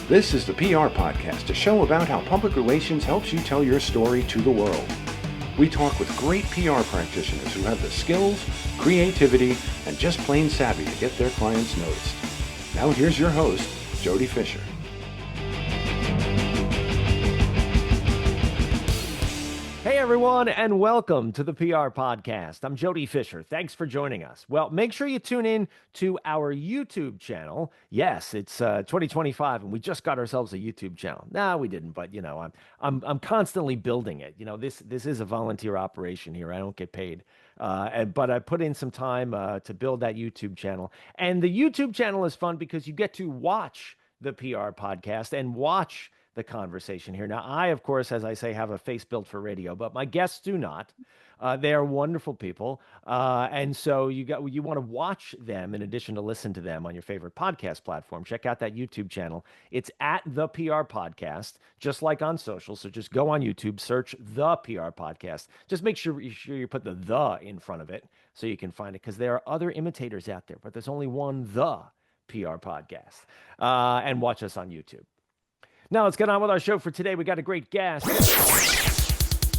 This is the PR Podcast, a show about how public relations helps you tell your story to the world. We talk with great PR practitioners who have the skills, creativity, and just plain savvy to get their clients noticed. Now here's your host, Jody Fisher. Hey everyone, and welcome to the PR Podcast. I'm Jody Fisher. Thanks for joining us. Well, make sure you tune in to our YouTube channel. Yes, it's 2025, and we just got ourselves a YouTube channel. No, we didn't, but I'm constantly building it. This is a volunteer operation here. I don't get paid, but I put in some time to build that YouTube channel. And the YouTube channel is fun because you get to watch the PR Podcast and watch the conversation here. Now, I, of course, as I say, have a face built for radio, but my guests do not. They are wonderful people, and so you want to watch them in addition to listen to them on your favorite podcast platform. Check out that YouTube channel. It's at the PR Podcast, just like on social. So just go on YouTube, search the PR Podcast. Just make sure you put the in front of it so you can find it, because there are other imitators out there, but there's only one the PR Podcast, and watch us on YouTube. Now let's get on with our show for today. We got a great guest.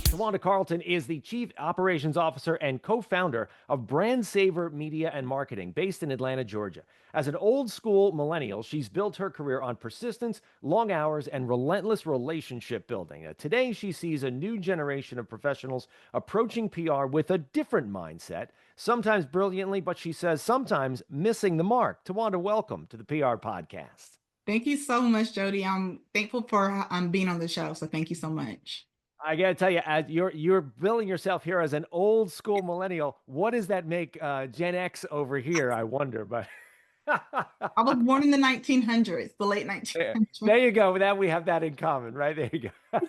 Tawanda Carlton is the Chief Operations Officer and co-founder of BrandSavor Media and Marketing, based in Atlanta, Georgia. As an old school millennial, she's built her career on persistence, long hours, and relentless relationship building. Today, she sees a new generation of professionals approaching PR with a different mindset, sometimes brilliantly, but she says sometimes missing the mark. Tawanda, welcome to the PR Podcast. Thank you so much, Jody. I'm thankful for being on the show, so thank you so much. I got to tell you, as you're billing yourself here as an old school millennial. What does that make Gen X over here? I wonder, but I was born in the 1900s, the late 1900s. There you go. That we have that in common, right? There you go.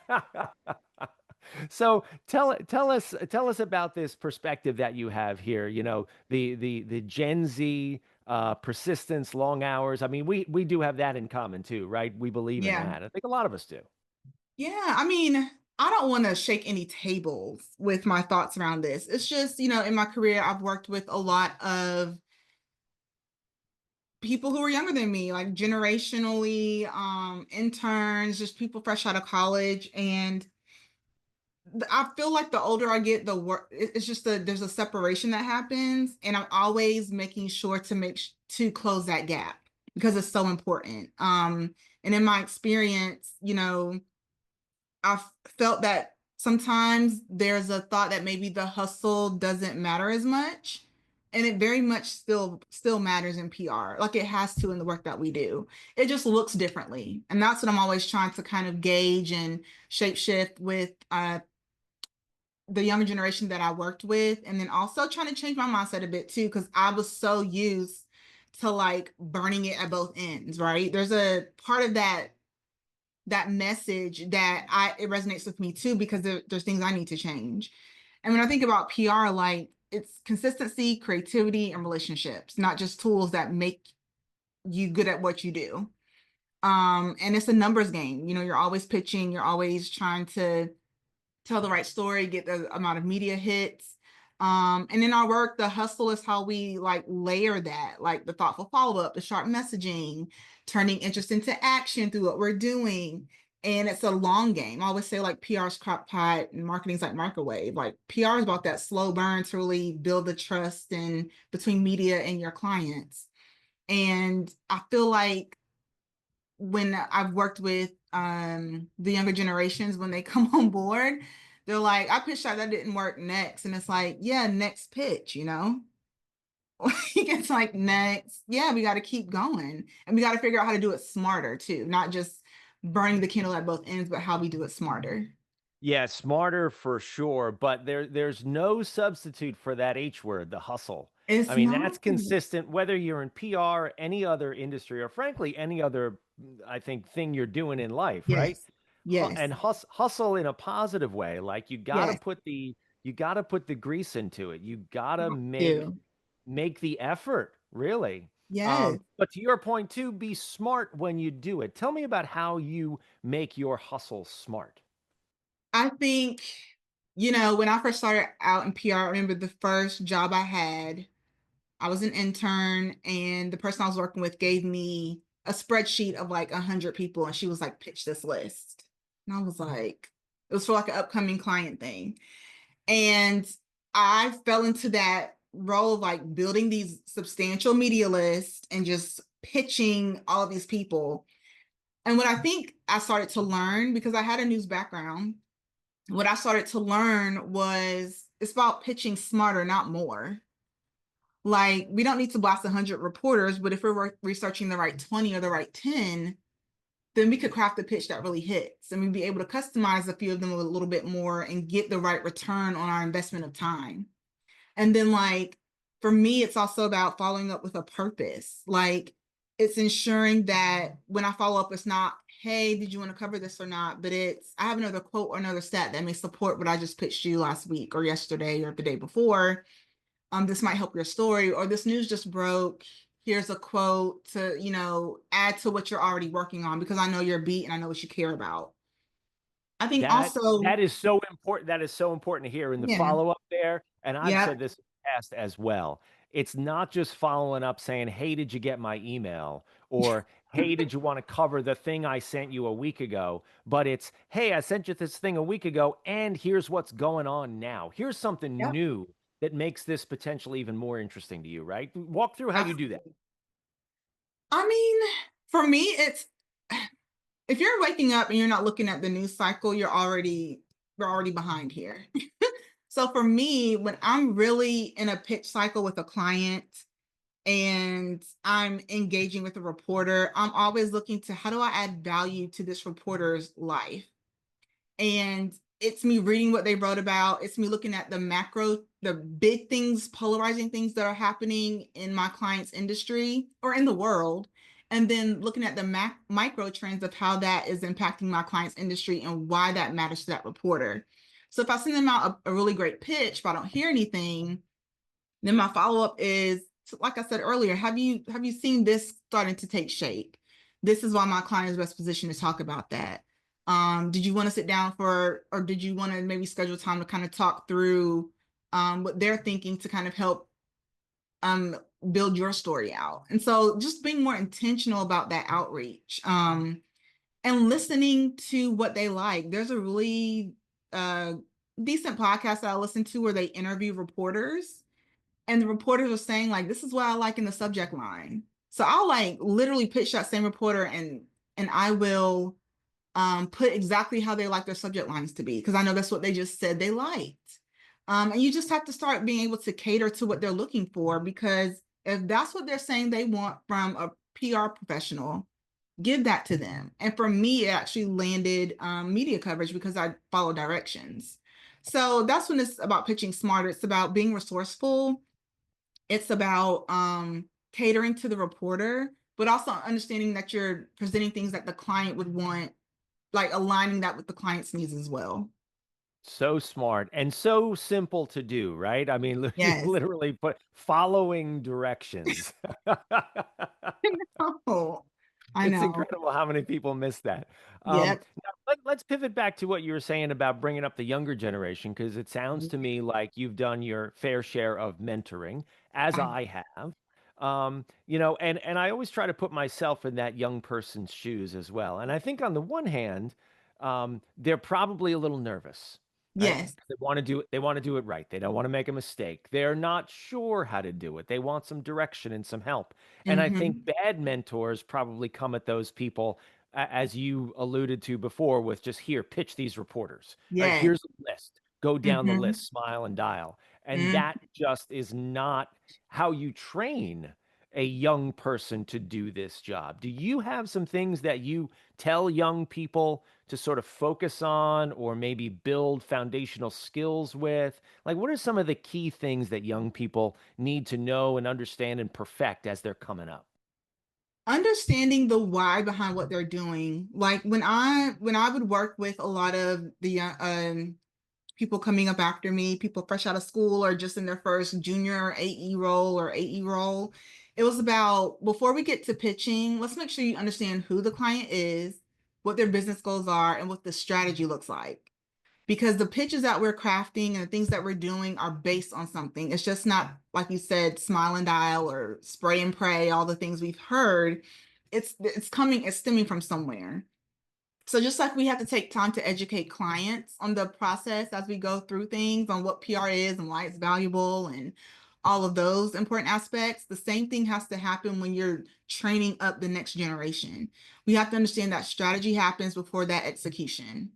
So tell us about this perspective that you have here. The Gen Z. Persistence, long hours. I mean, we do have that in common too, right? We believe in that. I think a lot of us do. Yeah, I mean, I don't want to shake any tables with my thoughts around this. It's just, in my career, I've worked with a lot of people who are younger than me, like generationally, interns, just people fresh out of college. And I feel like the older I get, the worse. It's just there's a separation that happens, and I'm always making sure to close that gap because it's so important. And in my experience, I've felt that sometimes there's a thought that maybe the hustle doesn't matter as much, and it very much still matters in PR, like it has to in the work that we do. It just looks differently, and that's what I'm always trying to kind of gauge and shapeshift with the younger generation that I worked with, and then also trying to change my mindset a bit too, because I was so used to like burning it at both ends, right? There's a part of that message that it resonates with me too, because there's things I need to change. And when I think about PR, like it's consistency, creativity, and relationships, not just tools that make you good at what you do. And it's a numbers game. You're always pitching, you're always trying to tell the right story, get the amount of media hits. And in our work, the hustle is how we like layer that, like the thoughtful follow-up, the sharp messaging, turning interest into action through what we're doing. And it's a long game. I always say like PR's crock pot and marketing's like microwave. Like PR is about that slow burn to really build the trust between media and your clients. And I feel like when I've worked with the younger generations, when they come on board, they're like, I pitched that didn't work, next. And it's like, yeah, next pitch, It's like, next, yeah, we got to keep going. And we got to figure out how to do it smarter too, not just burning the candle at both ends, but how we do it smarter. Yeah, smarter for sure, but there's no substitute for that H word, the hustle. It's I mean, not. that's consistent whether you're in PR, any other industry, or frankly, any other, I think, thing you're doing in life, right? Yes. And hustle in a positive way. Like you gotta Yes. put the grease into it. You gotta Yeah. make the effort, really. Yes. But to your point too, be smart when you do it. Tell me about how you make your hustle smart. I think, when I first started out in PR, I remember the first job I had, I was an intern, and the person I was working with gave me a spreadsheet of like 100 people, and she was like, pitch this list. And I was like, it was for like an upcoming client thing. And I fell into that role of like building these substantial media lists and just pitching all of these people. And what I think I started to learn, because I had a news background, what I started to learn was it's about pitching smarter, not more. Like, we don't need to blast 100 reporters, but if we're researching the right 20 or the right 10, then we could craft a pitch that really hits, and we'd be able to customize a few of them a little bit more and get the right return on our investment of time. And then, like, for me, it's also about following up with a purpose. Like, it's ensuring that when I follow up, it's not, hey, did you want to cover this or not? But it's, I have another quote or another stat that may support what I just pitched you last week or yesterday or the day before. This might help your story, or this news just broke. Here's a quote to, add to what you're already working on, because I know your beat and I know what you care about. I think also, That is so important. That is so important to hear in the yeah, follow up there. And I've yeah, said this in the past as well. It's not just following up saying, "Hey, did you get my email?" or "Hey, did you want to cover the thing I sent you a week ago?" But it's, "Hey, I sent you this thing a week ago, and here's what's going on now. Here's something yep, new that makes this potentially even more interesting to you." Right? Walk through how you do that. absolutely. I mean, for me, it's if you're waking up and you're not looking at the news cycle, you're already behind here. So for me, when I'm really in a pitch cycle with a client and I'm engaging with a reporter, I'm always looking to, how do I add value to this reporter's life? And it's me reading what they wrote about. It's me looking at the macro, the big things, polarizing things that are happening in my client's industry or in the world. And then looking at the micro trends of how that is impacting my client's industry and why that matters to that reporter. So if I send them out a really great pitch, but I don't hear anything, then my follow-up is, like I said earlier, have you seen this starting to take shape? This is why my client is best positioned to talk about that. Did you want to sit down or did you want to maybe schedule time to kind of talk through what they're thinking to kind of help build your story out? And so just being more intentional about that outreach and listening to what they like. There's a really decent podcast that I listen to where they interview reporters, and the reporters are saying, like, this is what I like in the subject line. So I'll like literally pitch that same reporter, and I will put exactly how they like their subject lines to be, because I know that's what they just said they liked. And you just have to start being able to cater to what they're looking for, because if that's what they're saying they want from a PR professional, give that to them. And for me, it actually landed media coverage because I follow directions. So that's when it's about pitching smarter. It's about being resourceful. It's about catering to the reporter, but also understanding that you're presenting things that the client would want, like aligning that with the client's needs as well. So smart and so simple to do, right? I mean, you Yes. literally put following directions. Oh, I It's know. incredible how many people miss that. Yep. Now let's pivot back to what you were saying about bringing up the younger generation, because it sounds to me like you've done your fair share of mentoring, as I, I have. And I always try to put myself in that young person's shoes as well. And I think on the one hand, they're probably a little nervous, right? yes. They want to do it right. They don't want to make a mistake. They're not sure how to do it. They want some direction and some help. And I think Hmm. bad mentors probably come at those people, as you alluded to before, with just, here, pitch these reporters, right? Yes. Here's a list. Go down the Hmm. list, smile and dial. And Hmm. that just is not how you train a young person to do this job. Do you have some things that you tell young people to sort of focus on, or maybe build foundational skills with? Like, what are some of the key things that young people need to know and understand and perfect as they're coming up? Understanding the why behind what they're doing. Like when I would work with a lot of the people coming up after me, people fresh out of school or just in their first junior AE role or AE role. It was about, before we get to pitching, let's make sure you understand who the client is, what their business goals are, and what the strategy looks like. Because the pitches that we're crafting and the things that we're doing are based on something. It's just not, like you said, smile and dial or spray and pray, all the things we've heard. it's stemming from somewhere. So just like we have to take time to educate clients on the process as we go through things, on what PR is and why it's valuable and all of those important aspects, the same thing has to happen when you're training up the next generation. We have to understand that strategy happens before that execution,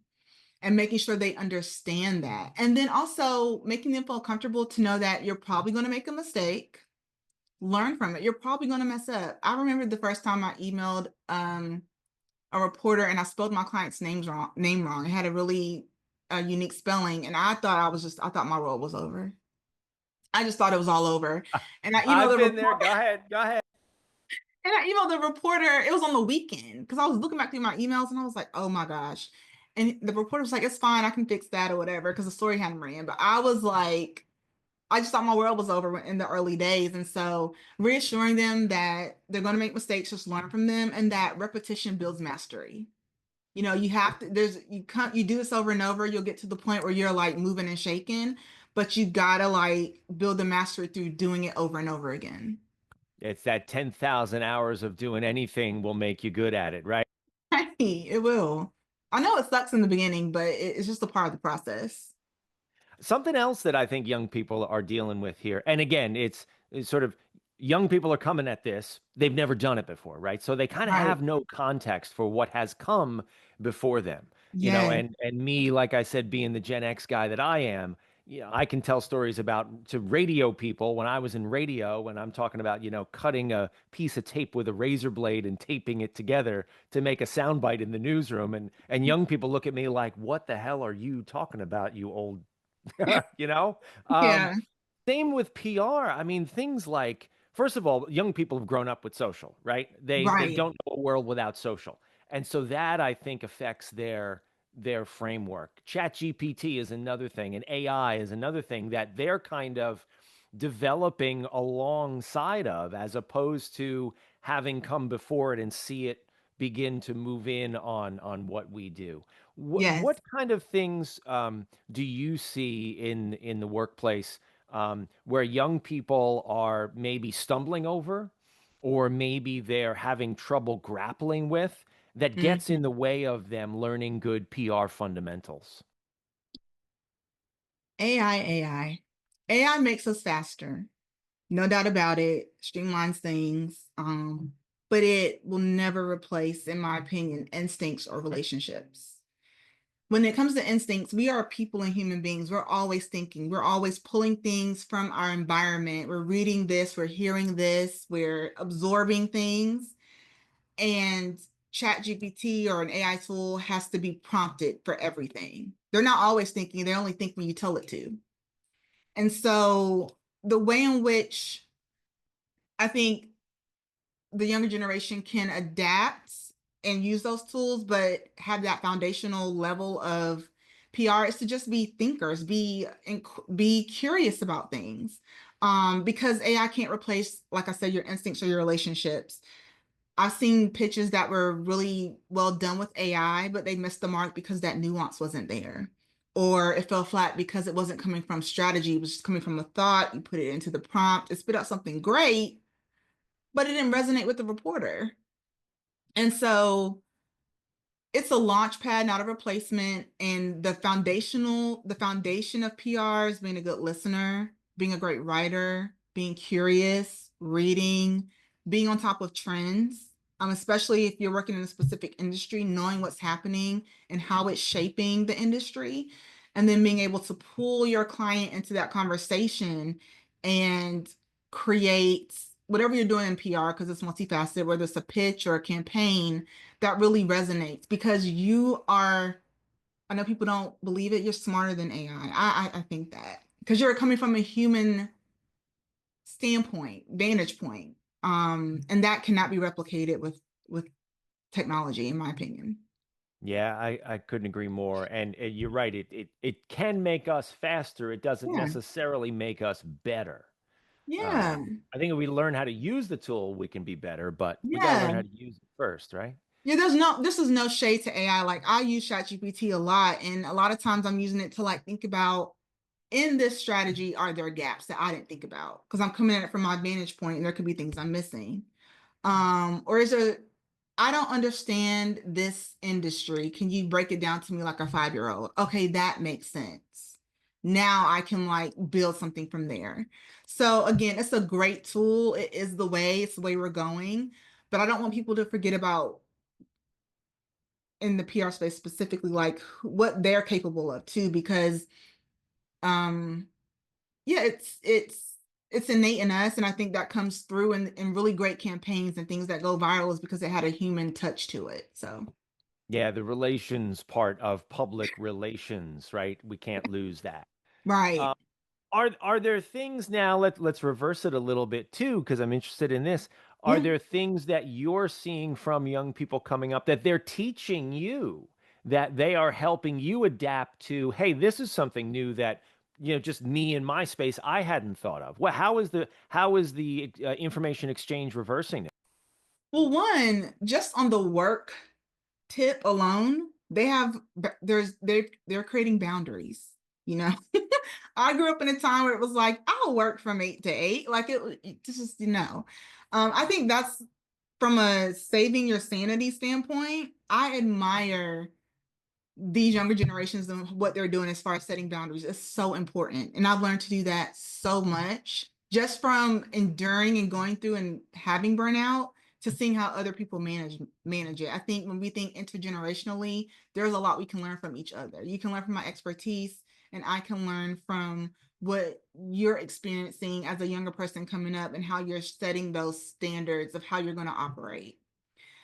and making sure they understand that. And then also making them feel comfortable to know that you're probably going to make a mistake, learn from it. You're probably going to mess up. I remember the first time I emailed a reporter and I spelled my client's name wrong. It had a really unique spelling, and I thought my role was over. I just thought it was all over. And I emailed I've the been there. reporter. Go ahead. Go ahead. And I emailed the reporter. It was on the weekend because I was looking back through my emails and I was like, oh my gosh. And the reporter was like, it's fine, I can fix that or whatever, because the story hadn't ran. But I was like, I just thought my world was over in the early days. And so reassuring them that they're going to make mistakes, just learn from them, and that repetition builds mastery. You know, you have to, you do this over and over, you'll get to the point where you're like moving and shaking, but you gotta like build the mastery through doing it over and over again. It's that 10,000 hours of doing anything will make you good at it, right? Right, it will. I know it sucks in the beginning, but it's just a part of the process. Something else that I think young people are dealing with here, and again, it's sort of young people are coming at this, they've never done it before, right? So they kind of Right. have no context for what has come before them, Yeah. and me, like I said, being the Gen X guy that I am, I can tell stories about to radio people when I was in radio, when I'm talking about, cutting a piece of tape with a razor blade and taping it together to make a soundbite in the newsroom, and young people look at me like, what the hell are you talking about, you old you know? Um, Yeah. Same with PR. I mean, things like, first of all, young people have grown up with social, right? They Right. don't know a world without social. And so that I think affects their framework. Chat GPT is another thing, and AI is another thing that they're kind of developing alongside of, as opposed to having come before it and see it begin to move in on what we do. What Yes. kind of things do you see in the workplace where young people are maybe stumbling over, or maybe they're having trouble grappling with, that gets Mhm. in the way of them learning good PR fundamentals? AI. AI makes us faster. No doubt about it. Streamlines things. But it will never replace, in my opinion, instincts or relationships. When it comes to instincts, we are people and human beings. We're always thinking, we're always pulling things from our environment. We're reading this, we're hearing this, we're absorbing things. And ChatGPT or an AI tool has to be prompted for everything. They're not always thinking, they only think when you tell it to. And so the way in which I think the younger generation can adapt and use those tools, but have that foundational level of PR is to just be thinkers, be curious about things. Because AI can't replace, like I said, your instincts or your relationships. I've seen pitches that were really well done with AI, but they missed the mark because that nuance wasn't there. Or it fell flat because it wasn't coming from strategy, it was just coming from a thought. You put it into the prompt, it spit out something great, but it didn't resonate with the reporter. And so it's a launch pad, not a replacement. And the foundation of PR is being a good listener, being a great writer, being curious, reading, being on top of trends. Especially if you're working in a specific industry, knowing what's happening and how it's shaping the industry, and then being able to pull your client into that conversation and create whatever you're doing in PR, because it's multifaceted, whether it's a pitch or a campaign that really resonates, because you are, I know people don't believe it, you're smarter than AI. I think that because you're coming from a human standpoint, vantage point. And that cannot be replicated with technology, in my opinion. Yeah, I couldn't agree more. And you're right. It can make us faster. It doesn't Yeah. necessarily make us better. Yeah. Um, I think if we learn how to use the tool, we can be better, but we got to learn Yeah. how to use it first, right? Yeah, this is no shade to AI. Like I use ChatGPT a lot, and a lot of times I'm using it to like think about, in this strategy, are there gaps that I didn't think about? Because I'm coming at it from my vantage point and there could be things I'm missing. Or is there I don't understand this industry. Can you break it down to me like a 5-year-old? Okay, that makes sense. Now I can like build something from there. So again, it's a great tool. It is the way, it's the way we're going. But I don't want people to forget about in the PR space specifically, like what they're capable of too, because um yeah, it's innate in us, and I think that comes through in really great campaigns and things that go viral is because it had a human touch to it. So Yeah, the relations part of public relations, right? We can't lose that. right. Uh, are there things now, let's reverse it a little bit too, because I'm interested in this. Are Yeah. there things that you're seeing from young people coming up that they're teaching you, that they are helping you adapt to, hey, this is something new that, just me in my space, I hadn't thought of. Well, how is the information exchange reversing it? Well, one, just on the work tip alone, they have they're creating boundaries, you know. I grew up in a time where it was like, I'll work from 8 to 8. Like it just, I think that's from a saving your sanity standpoint. I admire these younger generations and what they're doing as far as setting boundaries is so important. And I've learned to do that so much just from enduring and going through and having burnout to seeing how other people manage it. I think when we think intergenerationally, there's a lot we can learn from each other. You can learn from my expertise, and I can learn from what you're experiencing as a younger person coming up and how you're setting those standards of how you're going to operate.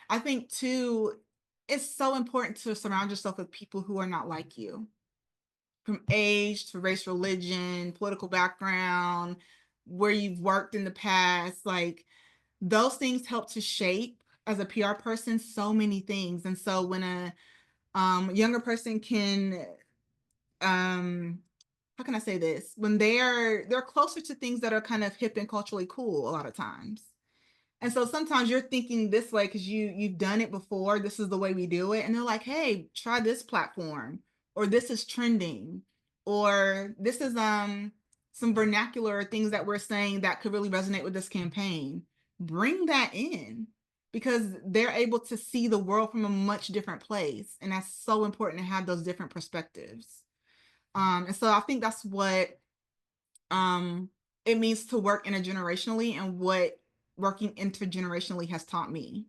I think too, it's so important to surround yourself with people who are not like you, from age to race, religion, political background, where you've worked in the past. Like those things help to shape as a PR person so many things. And so when a younger person can how can I say this? When they're closer to things that are kind of hip and culturally cool a lot of times. And so sometimes you're thinking this way because you've done it before. This is the way we do it. And they're like, hey, try this platform, or this is trending, or this is some vernacular things that we're saying that could really resonate with this campaign. Bring that in because they're able to see the world from a much different place. And that's so important to have those different perspectives. And so I think that's what um it means to work intergenerationally and what working intergenerationally has taught me.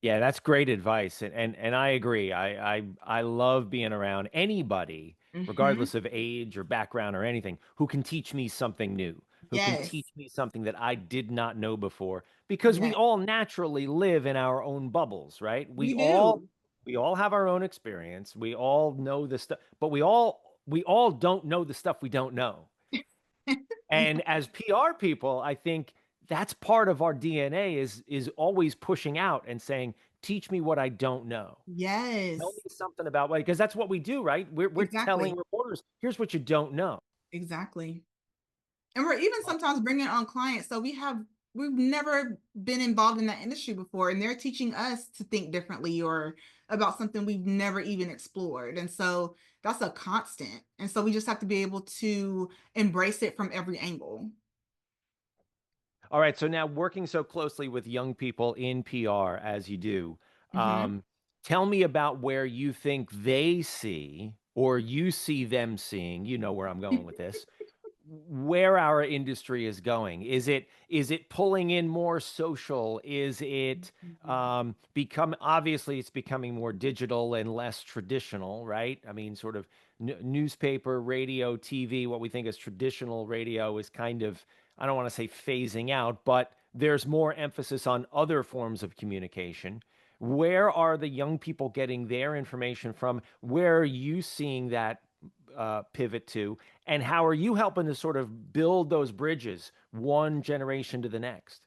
Yeah, that's great advice, and I agree. I love being around anybody, Hmm. regardless of age or background or anything, who can teach me something new, who can teach Yes. me something that I did not know before, because we Yes. all naturally live in our own bubbles, right? We We all do. we all have our own experience. We all know the stuff, but we all don't know the stuff we don't know. And as PR people, I think that's part of our DNA is always pushing out and saying, "Teach me what I don't know. Tell me Yes. something about what," because that's what we do, right? We're telling Exactly. reporters, "Here's what you don't know." Exactly. And we're even sometimes bringing on clients. So we've never been involved in that industry before, and they're teaching us to think differently or about something we've never even explored. And so that's a constant. And so we just have to be able to embrace it from every angle. All right, so now working so closely with young people in PR as you do, Hmm. um, tell me about where you think they see or you see them seeing, you know where I'm going with this, where our industry is going. Is it pulling in more social? Is it become obviously it's becoming more digital and less traditional, right? I mean, sort of newspaper, radio, TV, what we think is traditional radio is kind of, I don't want to say phasing out, but there's more emphasis on other forms of communication. Where are the young people getting their information from? Where are you seeing that pivot to? And how are you helping to sort of build those bridges one generation to the next?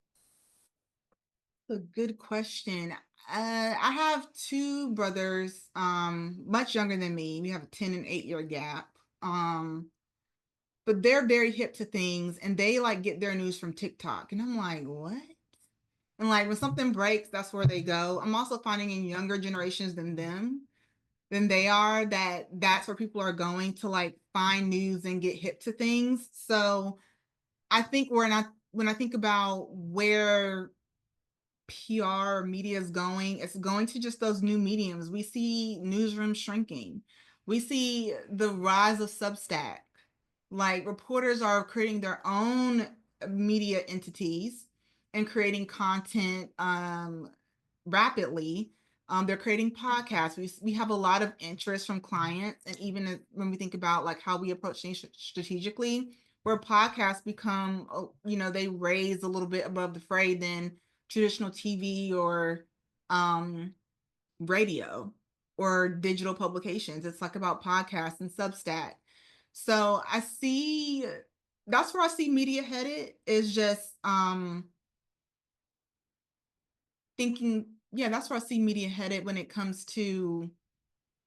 A good question. I have two brothers, much younger than me. We have a 10 and 8 year gap. But they're very hip to things and they like get their news from TikTok. And I'm like, what? And like when something breaks, that's where they go. I'm also finding in younger generations than they are that that's where people are going to like find news and get hip to things. So I think when I think about where PR media is going, it's going to just those new mediums. We see newsrooms shrinking. We see the rise of Substack. Like reporters are creating their own media entities and creating content rapidly. They're creating podcasts. We have a lot of interest from clients, and even when we think about like how we approach things strategically, where podcasts become, they raise a little bit above the fray than traditional TV or radio or digital publications. It's like about podcasts and Substack. So that's where I see media headed, is just thinking, that's where I see media headed when it comes to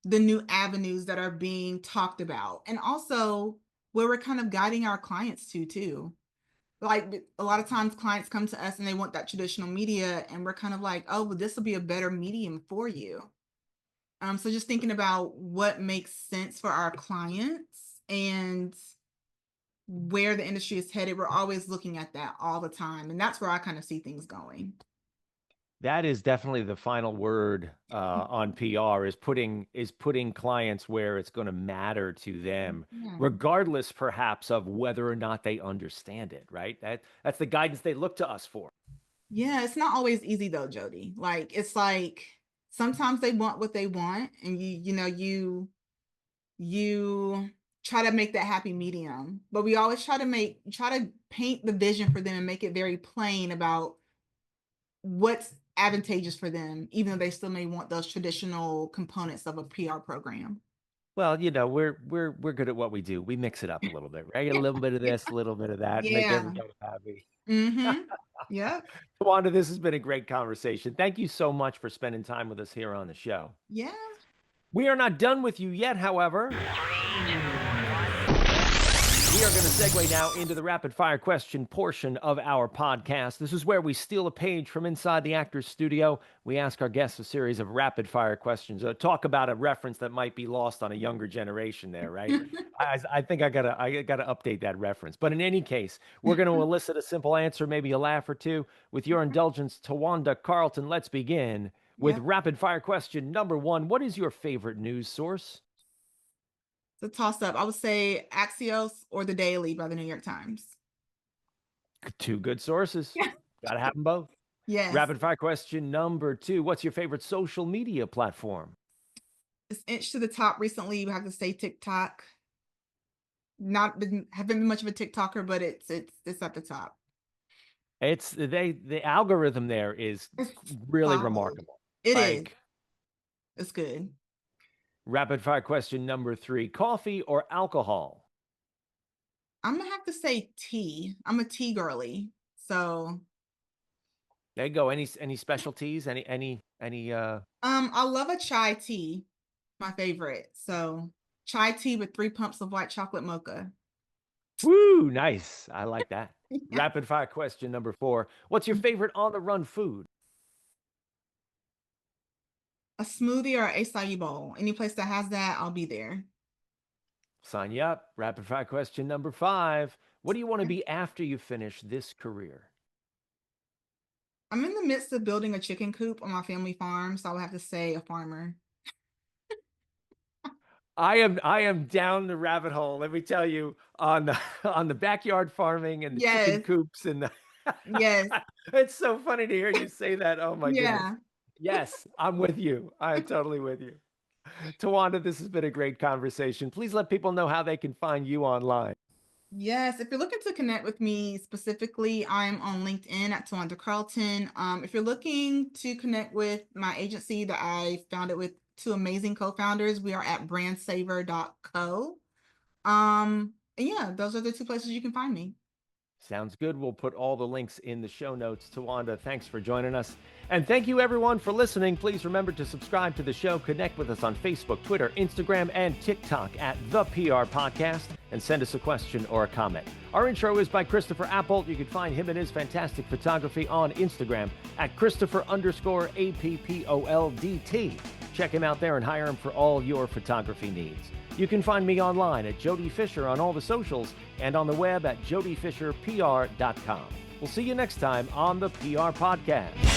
the new avenues that are being talked about, and also where we're kind of guiding our clients to too. Like a lot of times clients come to us and they want that traditional media, and we're kind of like, oh, well, this will be a better medium for you. So just thinking about what makes sense for our clients and where the industry is headed, we're always looking at that all the time. And that's where I kind of see things going. That is definitely the final word on PR, is putting clients where it's going to matter to them, regardless perhaps of whether or not they understand it, right? That's the guidance they look to us for. Yeah, it's not always easy though, Jody. Like it's like sometimes they want what they want, and you try to make that happy medium. But we always try to paint the vision for them and make it very plain about what's advantageous for them, even though they still may want those traditional components of a PR program. Well, we're good at what we do. We mix it up a little bit, right? A little bit of this, a little bit of that, make everybody happy. Mm-hmm. Yeah. Tawanda, this has been a great conversation. Thank you so much for spending time with us here on the show. Yeah. We are not done with you yet, however. We are going to segue now into the rapid fire question portion of our podcast. This is where we steal a page from inside the actor's studio. We ask our guests a series of rapid fire questions. Talk about a reference that might be lost on a younger generation there, right? I think I gotta update that reference. But in any case, we're going to elicit a simple answer, maybe a laugh or two. With your indulgence, Tawanda Carlton, let's begin with rapid fire question number 1. What is your favorite news source? It's a toss up. I would say Axios or The Daily by the New York Times. 2 good sources. Gotta have them both. Yes. Rapid fire question number 2. What's your favorite social media platform? It's inched to the top recently. You have to say TikTok. Haven't been much of a TikToker, but it's at the top. It's the algorithm there is really remarkable. It is. It's good. Rapid fire question number 3. Coffee or alcohol? I'm gonna have to say tea. I'm a tea girly. So there you go. Any specialties? Any I love a chai tea, my favorite. So chai tea with 3 pumps of white chocolate mocha. Woo, nice. I like that. Rapid fire question number 4. What's your favorite on the run food? A smoothie or acai bowl. Any place that has that, I'll be there. Sign you up. Rapid fire question number 5. What do you want to be after you finish this career? I'm in the midst of building a chicken coop on my family farm, so I would have to say a farmer. I am down the rabbit hole. Let me tell you, on the backyard farming and the chicken coops and the yes, it's so funny to hear you say that. Oh my goodness. Yes, I'm with you. I'm totally with you. Tawanda, this has been a great conversation. Please let people know how they can find you online. Yes, if you're looking to connect with me specifically, I'm on LinkedIn at Tawanda Carlton. If you're looking to connect with my agency that I founded with 2 amazing co-founders, we are at BrandSavor.co. And those are the 2 places you can find me. Sounds good. We'll put all the links in the show notes. Tawanda, thanks for joining us. And thank you, everyone, for listening. Please remember to subscribe to the show. Connect with us on Facebook, Twitter, Instagram, and TikTok at The PR Podcast. And send us a question or a comment. Our intro is by Christopher Apple. You can find him and his fantastic photography on Instagram at Christopher_APPOLDT. Check him out there and hire him for all your photography needs. You can find me online at Jody Fisher on all the socials and on the web at jodyfisherpr.com. We'll see you next time on the PR Podcast.